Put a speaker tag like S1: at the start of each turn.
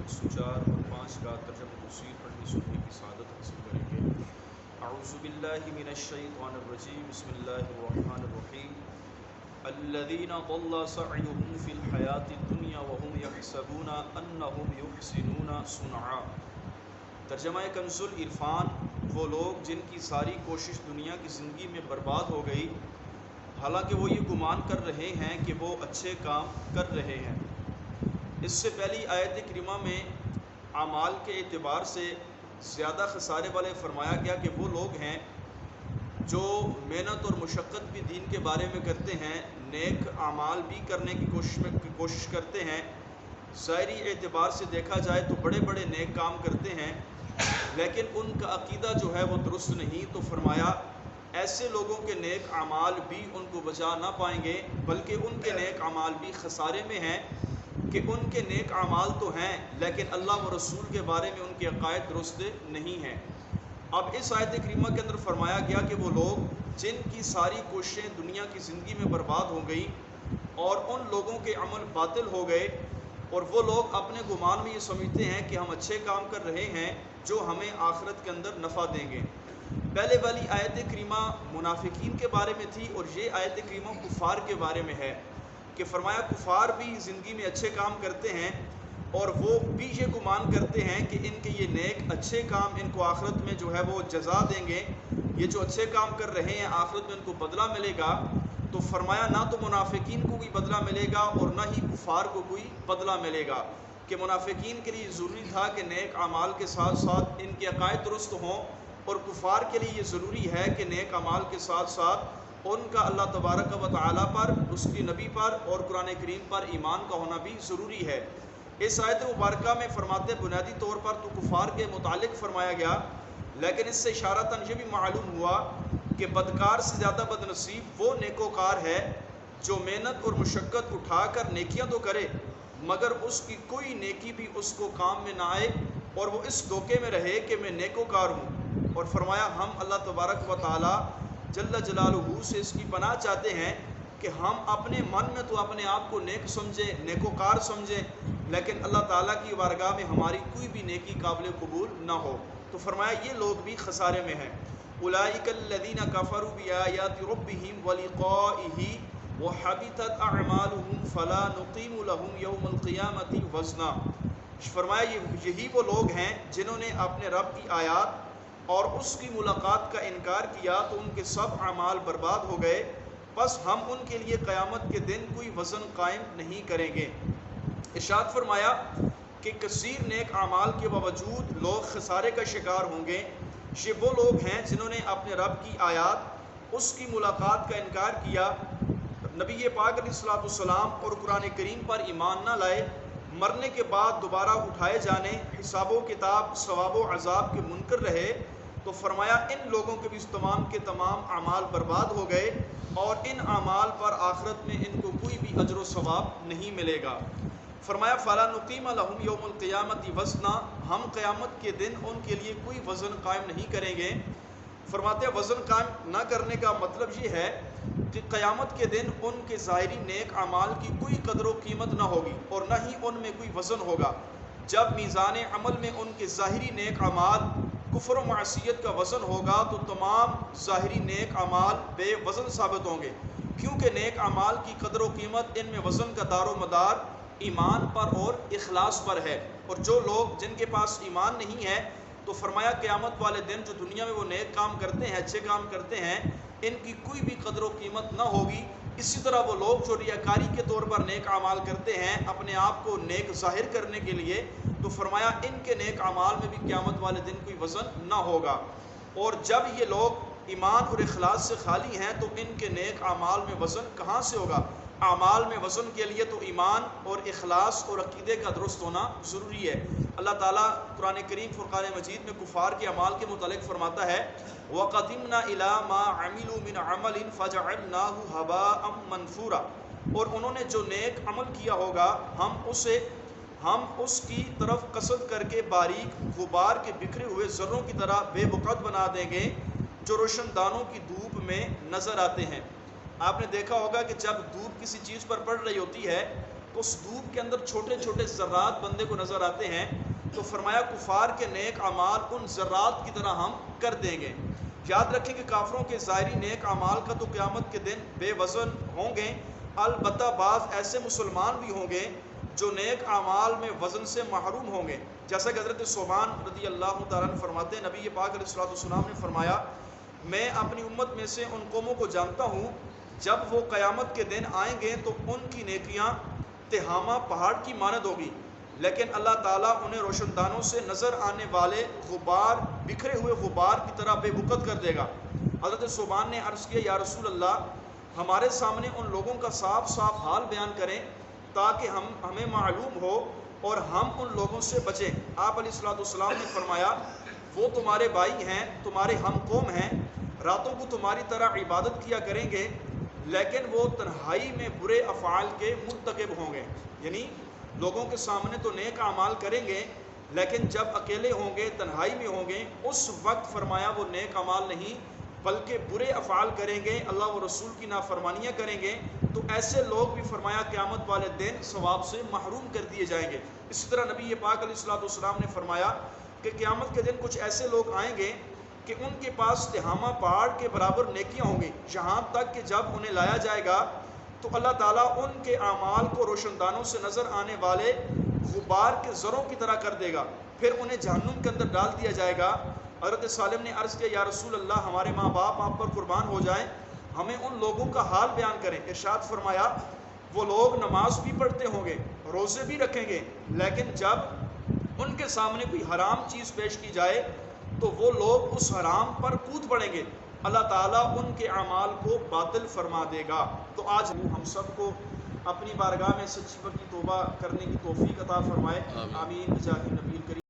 S1: سچار اور 5 کا ترجمہ تفسیر پڑھنے سننے کی سعادت حاصل کریں گے۔ اعوذ باللہ من الشیطان الرجیم، بسم اللہ الرحمن الرحیم۔ الذین ضل سعیهم فی الحیاة الدنیا وهم یحسبون انہم یحسنون صنعا۔ ترجمہ کنز العرفان، وہ لوگ جن کی ساری کوشش دنیا کی زندگی میں برباد ہو گئی، حالانکہ وہ یہ گمان کر رہے ہیں کہ وہ اچھے کام کر رہے ہیں۔ اس سے پہلی آیت کریمہ میں اعمال کے اعتبار سے زیادہ خسارے والے فرمایا گیا کہ وہ لوگ ہیں جو محنت اور مشقت بھی دین کے بارے میں کرتے ہیں، نیک اعمال بھی کرنے کی کوشش کرتے ہیں، ظاہری اعتبار سے دیکھا جائے تو بڑے بڑے نیک کام کرتے ہیں، لیکن ان کا عقیدہ جو ہے وہ درست نہیں۔ تو فرمایا ایسے لوگوں کے نیک اعمال بھی ان کو بچا نہ پائیں گے، بلکہ ان کے نیک اعمال بھی خسارے میں ہیں کہ ان کے نیک اعمال تو ہیں لیکن اللہ و رسول کے بارے میں ان کے عقائد درست نہیں ہیں۔ اب اس آیت کریمہ کے اندر فرمایا گیا کہ وہ لوگ جن کی ساری کوششیں دنیا کی زندگی میں برباد ہو گئی اور ان لوگوں کے عمل باطل ہو گئے، اور وہ لوگ اپنے گمان میں یہ سمجھتے ہیں کہ ہم اچھے کام کر رہے ہیں جو ہمیں آخرت کے اندر نفع دیں گے۔ پہلے والی آیت کریمہ منافقین کے بارے میں تھی، اور یہ آیت کریمہ کفار کے بارے میں ہے کہ فرمایا کفار بھی زندگی میں اچھے کام کرتے ہیں اور وہ بھی یہ گمان کرتے ہیں کہ ان کے یہ نیک اچھے کام ان کو آخرت میں جو ہے وہ جزا دیں گے، یہ جو اچھے کام کر رہے ہیں آخرت میں ان کو بدلہ ملے گا۔ تو فرمایا نہ تو منافقین کو کوئی بدلہ ملے گا اور نہ ہی کفار کو کوئی بدلہ ملے گا، کہ منافقین کے لیے ضروری تھا کہ نیک اعمال کے ساتھ ساتھ ان کے عقائد درست ہوں، اور کفار کے لیے یہ ضروری ہے کہ نیک اعمال کے ساتھ ساتھ ان کا اللہ تبارک و تعالیٰ پر، اس کی نبی پر اور قرآن کریم پر ایمان کا ہونا بھی ضروری ہے۔ اس آیت مبارکہ میں فرماتے بنیادی طور پر تو کفار کے متعلق فرمایا گیا، لیکن اس سے اشارتاً یہ بھی معلوم ہوا کہ بدکار سے زیادہ بد نصیب وہ نیکوکار ہے جو محنت اور مشقت اٹھا کر نیکیاں تو کرے مگر اس کی کوئی نیکی بھی اس کو کام میں نہ آئے، اور وہ اس دھوکے میں رہے کہ میں نیکوکار ہوں۔ اور فرمایا ہم اللہ تبارک و تعالیٰ جل جلالہ سے اس کی پناہ چاہتے ہیں کہ ہم اپنے من میں تو اپنے آپ کو نیک سمجھیں، نیکوکار سمجھیں، لیکن اللہ تعالیٰ کی بارگاہ میں ہماری کوئی بھی نیکی قابل قبول نہ ہو۔ تو فرمایا یہ لوگ بھی خسارے میں ہیں۔ اولئک الذین کفروا بآیات ربہم ولقائہ وحبطت اعمالہم فلا نقیم لہم یوم القیامۃ وزنا۔ فرمایا یہی وہ لوگ ہیں جنہوں نے اپنے رب کی آیات اور اس کی ملاقات کا انکار کیا تو ان کے سب اعمال برباد ہو گئے، بس ہم ان کے لیے قیامت کے دن کوئی وزن قائم نہیں کریں گے۔ ارشاد فرمایا کہ کثیر نیک اعمال کے باوجود لوگ خسارے کا شکار ہوں گے۔ یہ وہ لوگ ہیں جنہوں نے اپنے رب کی آیات، اس کی ملاقات کا انکار کیا، نبی پاک علیہ الصلوۃ والسلام اور قرآن کریم پر ایمان نہ لائے، مرنے کے بعد دوبارہ اٹھائے جانے، حساب و کتاب، ثواب و عذاب کے منکر رہے۔ تو فرمایا ان لوگوں کے بھی تمام کے تمام اعمال برباد ہو گئے، اور ان اعمال پر آخرت میں ان کو کوئی بھی اجر و ثواب نہیں ملے گا۔ فرمایا فلا نقیم لہم یوم القیامۃ وزنا، ہم قیامت کے دن ان کے لیے کوئی وزن قائم نہیں کریں گے۔ فرماتے ہیں وزن قائم نہ کرنے کا مطلب یہ ہے کہ قیامت کے دن ان کے ظاہری نیک اعمال کی کوئی قدر و قیمت نہ ہوگی اور نہ ہی ان میں کوئی وزن ہوگا۔ جب میزان عمل میں ان کے ظاہری نیک اعمال کفر و معصیت کا وزن ہوگا تو تمام ظاہری نیک اعمال بے وزن ثابت ہوں گے، کیونکہ نیک اعمال کی قدر و قیمت ان میں وزن کا دار و مدار ایمان پر اور اخلاص پر ہے۔ اور جو لوگ جن کے پاس ایمان نہیں ہے تو فرمایا قیامت والے دن جو دنیا میں وہ نیک کام کرتے ہیں، اچھے کام کرتے ہیں، ان کی کوئی بھی قدر و قیمت نہ ہوگی۔ اسی طرح وہ لوگ جو ریاکاری کے طور پر نیک اعمال کرتے ہیں اپنے آپ کو نیک ظاہر کرنے کے لیے، تو فرمایا ان کے نیک اعمال میں بھی قیامت والے دن کوئی وزن نہ ہوگا۔ اور جب یہ لوگ ایمان اور اخلاص سے خالی ہیں تو ان کے نیک اعمال میں وزن کہاں سے ہوگا؟ اعمال میں وزن کے لیے تو ایمان اور اخلاص اور عقیدے کا درست ہونا ضروری ہے۔ اللہ تعالیٰ قرآن کریم فرقان مجید میں کفار کے اعمال کے متعلق فرماتا ہے وَقَدِمْنَا إِلَىٰ مَا عَمِلُوا مِنْ عَمَلٍ فَجَعَلْنَاهُ هَبَاءً مَنْثُورًا، اور انہوں نے جو نیک عمل کیا ہوگا ہم اس کی طرف قصد کر کے باریک غبار کے بکھرے ہوئے ذروں کی طرح بے بقعت بنا دیں گے جو روشن دانوں کی دھوپ میں نظر آتے ہیں۔ آپ نے دیکھا ہوگا کہ جب دھوپ کسی چیز پر پڑ رہی ہوتی ہے تو اس دھوپ کے اندر چھوٹے چھوٹے ذرات بندے کو نظر آتے ہیں، تو فرمایا کفار کے نیک اعمال ان ذرات کی طرح ہم کر دیں گے۔ یاد رکھیں کہ کافروں کے ظاہری نیک اعمال کا تو قیامت کے دن بے وزن ہوں گے، البتہ بعض ایسے مسلمان بھی ہوں گے جو نیک اعمال میں وزن سے محروم ہوں گے، جیسا کہ حضرت ثوبان رضی اللہ تعالیٰ عنہ فرماتے ہیں، نبی پاک علیہ الصلوۃ والسلام نے فرمایا، میں اپنی امت میں سے ان قوموں کو جانتا ہوں جب وہ قیامت کے دن آئیں گے تو ان کی نیکیاں تہامہ پہاڑ کی مانند ہوگی، لیکن اللہ تعالیٰ انہیں روشن دانوں سے نظر آنے والے غبار، بکھرے ہوئے غبار کی طرح بے بکت کر دے گا۔ حضرت ثوبان نے عرض کیا، یا رسول اللہ، ہمارے سامنے ان لوگوں کا صاف صاف حال بیان کریں تاکہ ہمیں معلوم ہو اور ہم ان لوگوں سے بچیں۔ آپ علیہ الصلوۃ والسلام نے فرمایا، وہ تمہارے بھائی ہیں، تمہارے ہم قوم ہیں، راتوں کو تمہاری طرح عبادت کیا کریں گے، لیکن وہ تنہائی میں برے افعال کے مرتکب ہوں گے۔ یعنی لوگوں کے سامنے تو نیک اعمال کریں گے، لیکن جب اکیلے ہوں گے، تنہائی میں ہوں گے، اس وقت فرمایا وہ نیک اعمال نہیں بلکہ برے افعال کریں گے، اللہ و رسول کی نافرمانیاں کریں گے، تو ایسے لوگ بھی فرمایا قیامت والے دن ثواب سے محروم کر دیے جائیں گے۔ اسی طرح نبی پاک علیہ الصلوۃ والسلام نے فرمایا کہ قیامت کے دن کچھ ایسے لوگ آئیں گے کہ ان کے پاس تہامہ پہاڑ کے برابر نیکیاں ہوں گی، یہاں تک کہ جب انہیں لایا جائے گا تو اللہ تعالیٰ ان کے اعمال کو روشن دانوں سے نظر آنے والے غبار کے ذروں کی طرح کر دے گا، پھر انہیں جہنم کے اندر ڈال دیا جائے گا۔ حضرت سالم نے عرض کیا، یا رسول اللہ، ہمارے ماں باپ آپ پر قربان ہو جائیں، ہمیں ان لوگوں کا حال بیان کریں۔ ارشاد فرمایا، وہ لوگ نماز بھی پڑھتے ہوں گے، روزے بھی رکھیں گے، لیکن جب ان کے سامنے کوئی حرام چیز پیش کی جائے تو وہ لوگ اس حرام پر کود پڑیں گے، اللہ تعالیٰ ان کے اعمال کو باطل فرما دے گا۔ تو آج ہم سب کو اپنی بارگاہ میں سچی پکی توبہ کرنے کی توفیق عطا فرمائے، آمین بجاہ نبی کریم۔